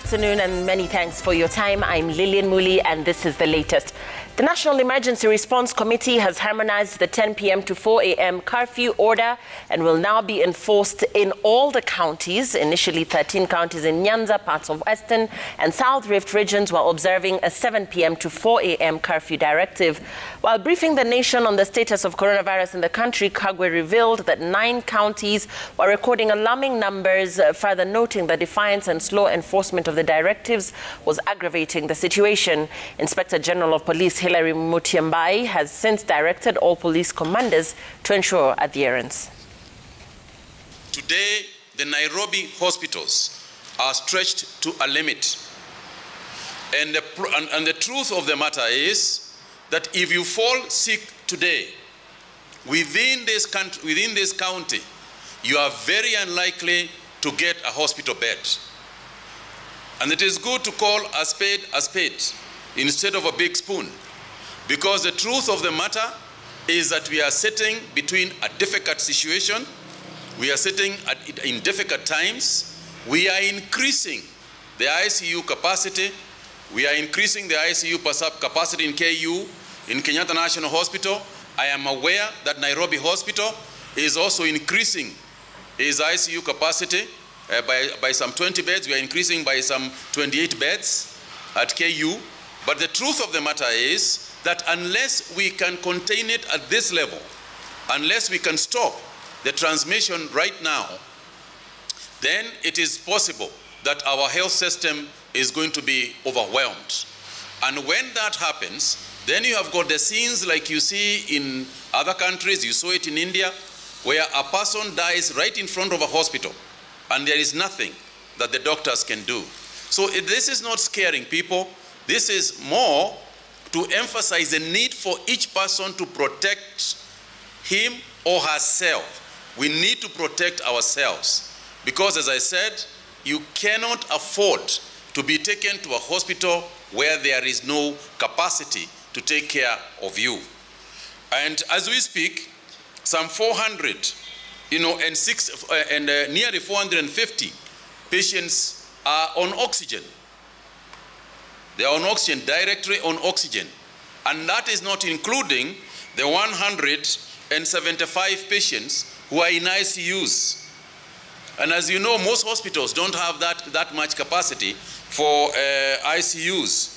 afternoon and many thanks for your time. I'm Lillian Muli and this is the latest. The National Emergency Response Committee has harmonized the 10 p.m. to 4 a.m. curfew order and will now be enforced in all the counties. Initially 13 counties in Nyanza, parts of Western and South Rift regions were observing a 7 p.m. to 4 a.m. curfew directive. While briefing the nation on the status of coronavirus in the country, Kagwe revealed that 9 counties were recording alarming numbers, further noting that defiance and slow enforcement of the directives was aggravating the situation. Inspector General of Police Hilary Mutyambai has since directed all police commanders to ensure adherence. Today, the Nairobi hospitals are stretched to a limit. And the truth of the matter is that if you fall sick today within this county, you are very unlikely to get a hospital bed. And it is good to call a spade instead of a big spoon, because the truth of the matter is that we are sitting between a difficult situation, we are sitting in difficult times, we are increasing the ICU capacity, we are increasing the ICU capacity in KU, in Kenyatta National Hospital. I am aware that Nairobi Hospital is also increasing its ICU capacity by some 20 beds. We are increasing by some 28 beds at KU. But the truth of the matter is that unless we can contain it at this level, unless we can stop the transmission right now, then it is possible that our health system is going to be overwhelmed. And when that happens, then you have got the scenes like you see in other countries. You saw it in India, where a person dies right in front of a hospital and there is nothing that the doctors can do. So this is not scaring people. This is more to emphasize the need for each person to protect him or herself. We need to protect ourselves because, as I said, you cannot afford to be taken to a hospital where there is no capacity to take care of you. And as we speak, some 400, and nearly 450 patients are on oxygen. They are on oxygen, directly on oxygen. And that is not including the 175 patients who are in ICUs. And as you know, most hospitals don't have that much capacity for ICUs.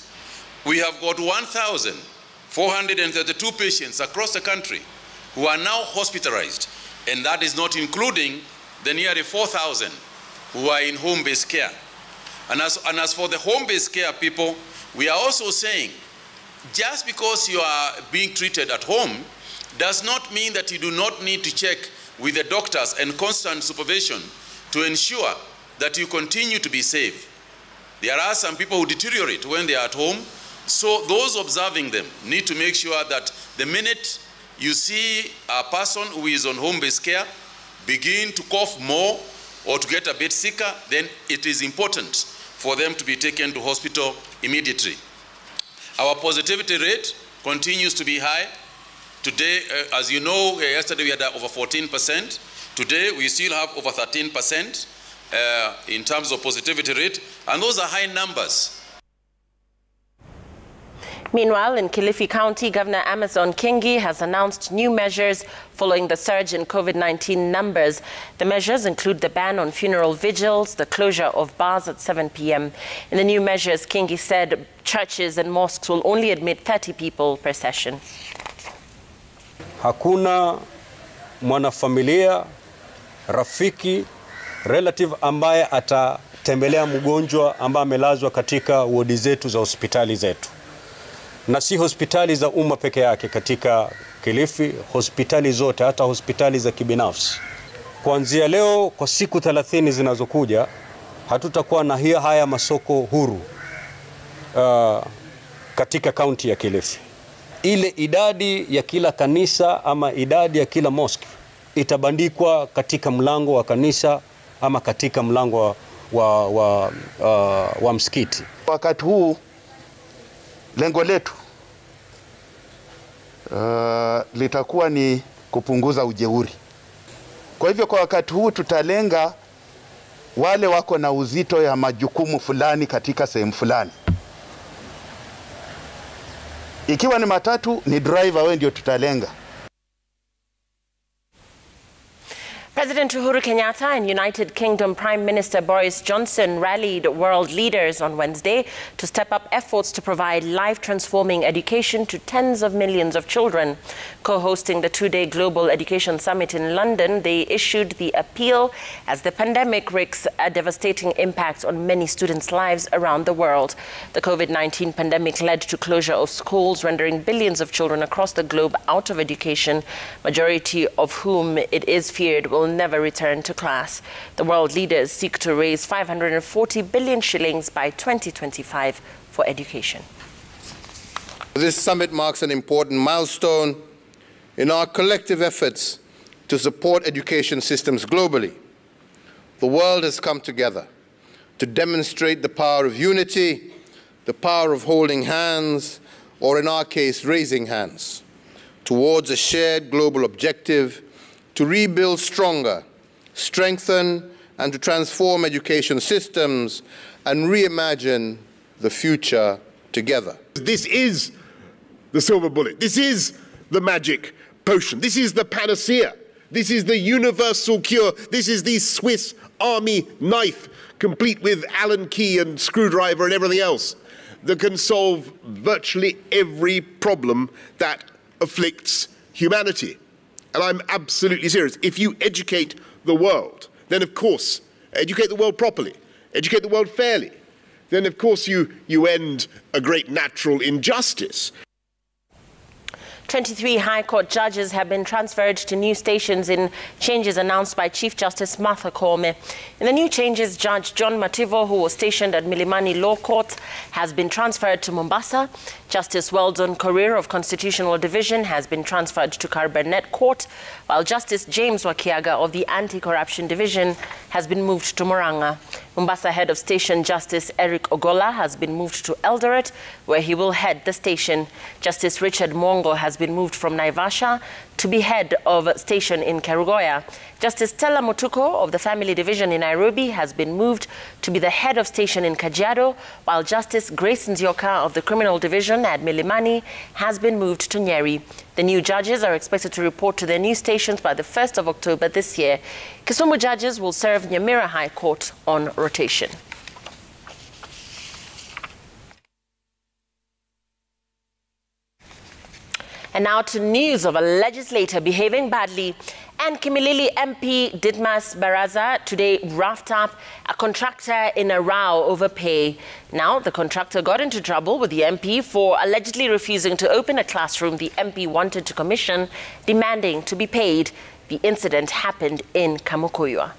We have got 1,432 patients across the country who are now hospitalized, and that is not including the nearly 4,000 who are in home-based care. And as for the home-based care people, we are also saying, just because you are being treated at home does not mean that you do not need to check with the doctors and constant supervision to ensure that you continue to be safe. There are some people who deteriorate when they are at home, so those observing them need to make sure that the minute you see a person who is on home-based care begin to cough more or to get a bit sicker, then it is important for them to be taken to hospital immediately. Our positivity rate continues to be high. Today, as you know, yesterday we had over 14%. Today, we still have over 13% in terms of positivity rate, and those are high numbers. Meanwhile, in Kilifi County, Governor Amason Kingi has announced new measures following the surge in COVID-19 numbers. The measures include the ban on funeral vigils, the closure of bars at 7 p.m. In the new measures, Kingi said churches and mosques will only admit 30 people per session. Hakuna mwanafamilia, rafiki, relative ambaye atatembelea mgonjwa ambaye amelazwa katika wodi zetu za hospitali zetu. Na si hospitali za umma peke yake katika Kilifi, hospitali zote, hata hospitali za kibinafsi. Kuanzia leo kwa siku 30 zinazokuja, hatutakuwa na haya masoko huru katika kaunti ya Kilifi. Ile idadi ya kila kanisa ama idadi ya kila mosque itabandikwa katika mlango wa kanisa ama katika mlango wa msikiti. Wakati huu lengo letu litakuwa ni kupunguza ujeuri. Kwa hivyo kwa wakati huu tutalenga wale wako na uzito ya majukumu fulani katika sehemu fulani. Ikiwa ni matatu, ni driver wewe ndio tutalenga. President Uhuru Kenyatta and United Kingdom Prime Minister Boris Johnson rallied world leaders on Wednesday to step up efforts to provide life-transforming education to tens of millions of children. Co-hosting the two-day Global Education Summit in London, they issued the appeal as the pandemic wreaks a devastating impact on many students' lives around the world. The COVID-19 pandemic led to closure of schools, rendering billions of children across the globe out of education, majority of whom it is feared will never return to class. The world leaders seek to raise 540 billion shillings by 2025 for education. This summit marks an important milestone in our collective efforts to support education systems globally. The world has come together to demonstrate the power of unity, the power of holding hands, or in our case, raising hands, towards a shared global objective to rebuild stronger, strengthen, and to transform education systems and reimagine the future together. This is the silver bullet. This is the magic potion. This is the panacea. This is the universal cure. This is the Swiss Army knife, complete with Allen key and screwdriver and everything else, that can solve virtually every problem that afflicts humanity. And I'm absolutely serious. If you educate the world, then of course, educate the world properly, educate the world fairly, then of course you end a great natural injustice. 23 High Court judges have been transferred to new stations in changes announced by Chief Justice Martha Koome. In the new changes, Judge John Mativo, who was stationed at Milimani Law Court, has been transferred to Mombasa. Justice Weldon Korir of Constitutional Division has been transferred to Carbernet Court, while Justice James Wakiaga of the Anti-Corruption Division has been moved to Murang'a. Mombasa Head of Station Justice Eric Ogola has been moved to Eldoret, where he will head the station. Justice Richard Mwongo has been moved from Naivasha to be head of station in Kerugoya. Justice Stella Mutuko of the Family Division in Nairobi has been moved to be the head of station in Kajiado, while Justice Grace Nzioka of the Criminal Division at Milimani has been moved to Nyeri. The new judges are expected to report to their new stations by the 1st of October this year. Kisumu judges will serve Nyamira High Court on rotation. And now to news of a legislator behaving badly. And Kimilili MP Didmas Baraza today roughed up a contractor in a row over pay. Now, the contractor got into trouble with the MP for allegedly refusing to open a classroom the MP wanted to commission, demanding to be paid. The incident happened in Kamukuywa.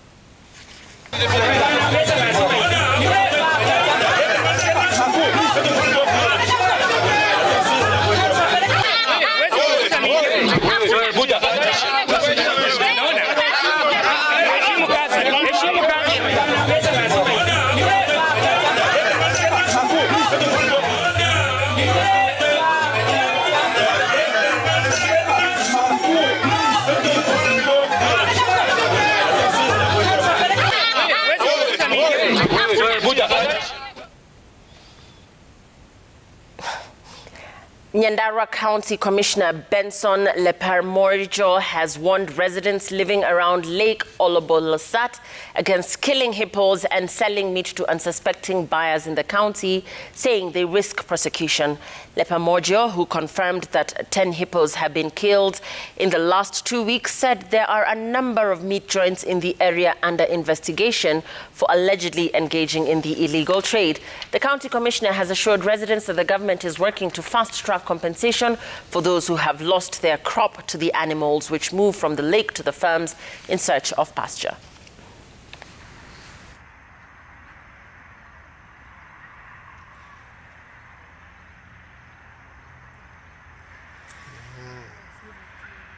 Nyandarua County Commissioner Benson Leparmorijo has warned residents living around Lake Olobolosat against killing hippos and selling meat to unsuspecting buyers in the county, saying they risk prosecution. Leparmorijo, who confirmed that 10 hippos have been killed in the last 2 weeks, said there are a number of meat joints in the area under investigation for allegedly engaging in the illegal trade. The county commissioner has assured residents that the government is working to fast-track compensation for those who have lost their crop to the animals which move from the lake to the farms in search of pasture.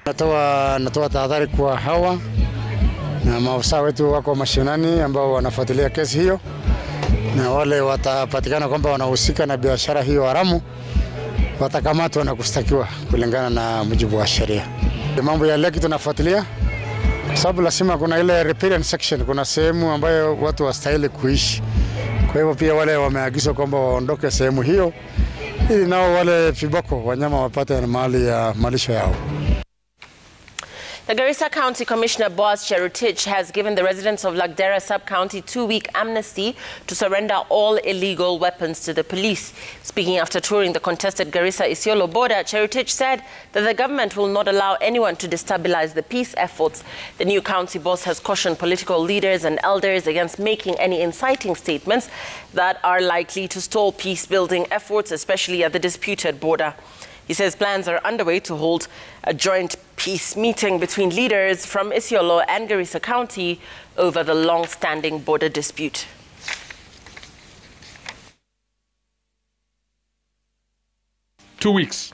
Natoa tahadhari kwa hawa na maafisa wetu wako mashinani ambao wanafuatilia kesi hiyo, na wale watapatikana kwamba wanahusika na biashara hiyo haramu watakamatwa na kushtakiwa kulingana na mujibu wa sheria. Mambo ya leki tunafuatilia sababu lazima kuna ile riparian section, kuna sehemu ambayo watu wastahili kuishi. Kwa hivyo pia wale wameagizwa kwamba waondoke sehemu hiyo ili nao wale viboko wanyama wapate mahali ya malisho yao. The Garissa County Commissioner Boaz Cherotich has given the residents of Lagdera Sub-County 2-week amnesty to surrender all illegal weapons to the police. Speaking after touring the contested Garissa-Isiolo border, Cherotich said that the government will not allow anyone to destabilize the peace efforts. The new county boss has cautioned political leaders and elders against making any inciting statements that are likely to stall peace-building efforts, especially at the disputed border. He says plans are underway to hold a joint peace meeting between leaders from Isiolo and Garissa County over the long-standing border dispute. Two weeks.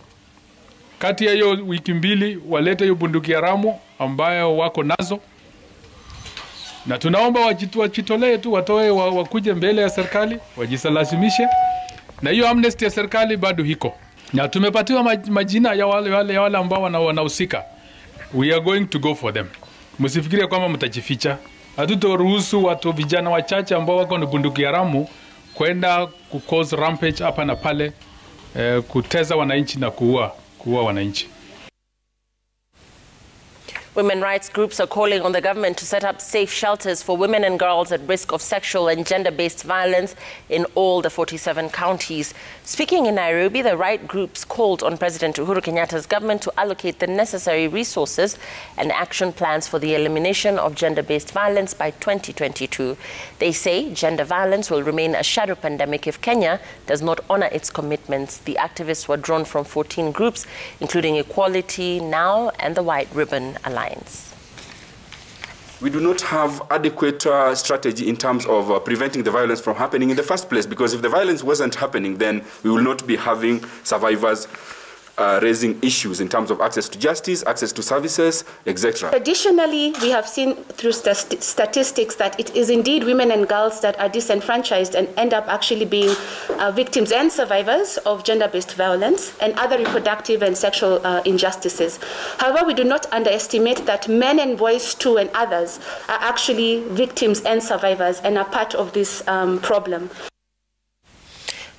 Kati ya hiyo wiki mbili walete hiyo bunduki haramu ambayo wako nazo. Na tunaomba wajitolee tu, watoe wakuje mbele ya serikali, wajisalazimishe. Na hiyo amnesty ya serikali bado hiko. Na tumepatiwa majina ya wale ambao wanahusika. We are going to go for them. Msifikirie kwamba mtajificha. Hatutoruhusu watu vijana wachache ambao wako na bunduki haramu kwenda cause rampage hapa na pale, kuteza wananchi na kuua wananchi. Women rights groups are calling on the government to set up safe shelters for women and girls at risk of sexual and gender-based violence in all the 47 counties. Speaking in Nairobi, the right groups called on President Uhuru Kenyatta's government to allocate the necessary resources and action plans for the elimination of gender-based violence by 2022. They say gender violence will remain a shadow pandemic if Kenya does not honor its commitments. The activists were drawn from 14 groups, including Equality Now and the White Ribbon Alliance. We do not have adequate strategy in terms of preventing the violence from happening in the first place, because if the violence wasn't happening, then we will not be having survivors raising issues in terms of access to justice, access to services, etc. Additionally, we have seen through statistics that it is indeed women and girls that are disenfranchised and end up actually being victims and survivors of gender-based violence and other reproductive and sexual injustices. However, we do not underestimate that men and boys too and others are actually victims and survivors and are part of this problem.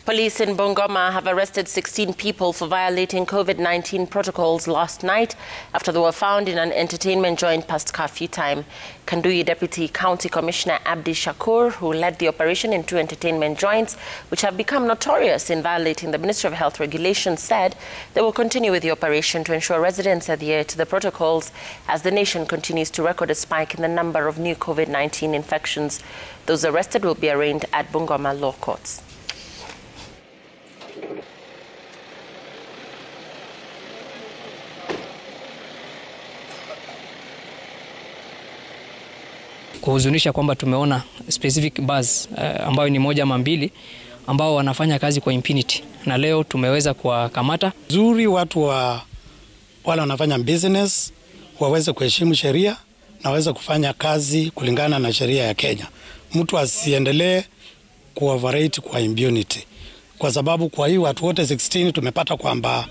Police in Bungoma have arrested 16 people for violating COVID-19 protocols last night after they were found in an entertainment joint past curfew time. Kanduyi Deputy County Commissioner Abdi Shakur, who led the operation in 2 entertainment joints, which have become notorious in violating the Ministry of Health regulations, said they will continue with the operation to ensure residents adhere to the protocols as the nation continues to record a spike in the number of new COVID-19 infections. Those arrested will be arraigned at Bungoma law courts. Kuhuzunisha kwamba tumeona specific bars ambayo ni moja ama mbili ambao wanafanya kazi kwa impunity, na leo tumeweza kuwakamata. Zuri watu wale wanafanya business waweze kuheshimu sheria na waweze kufanya kazi kulingana na sheria ya Kenya. Mtu asiendelee kuoperate kwa impunity, kwa sababu kwa hii watu wote 16 tumepata kwamba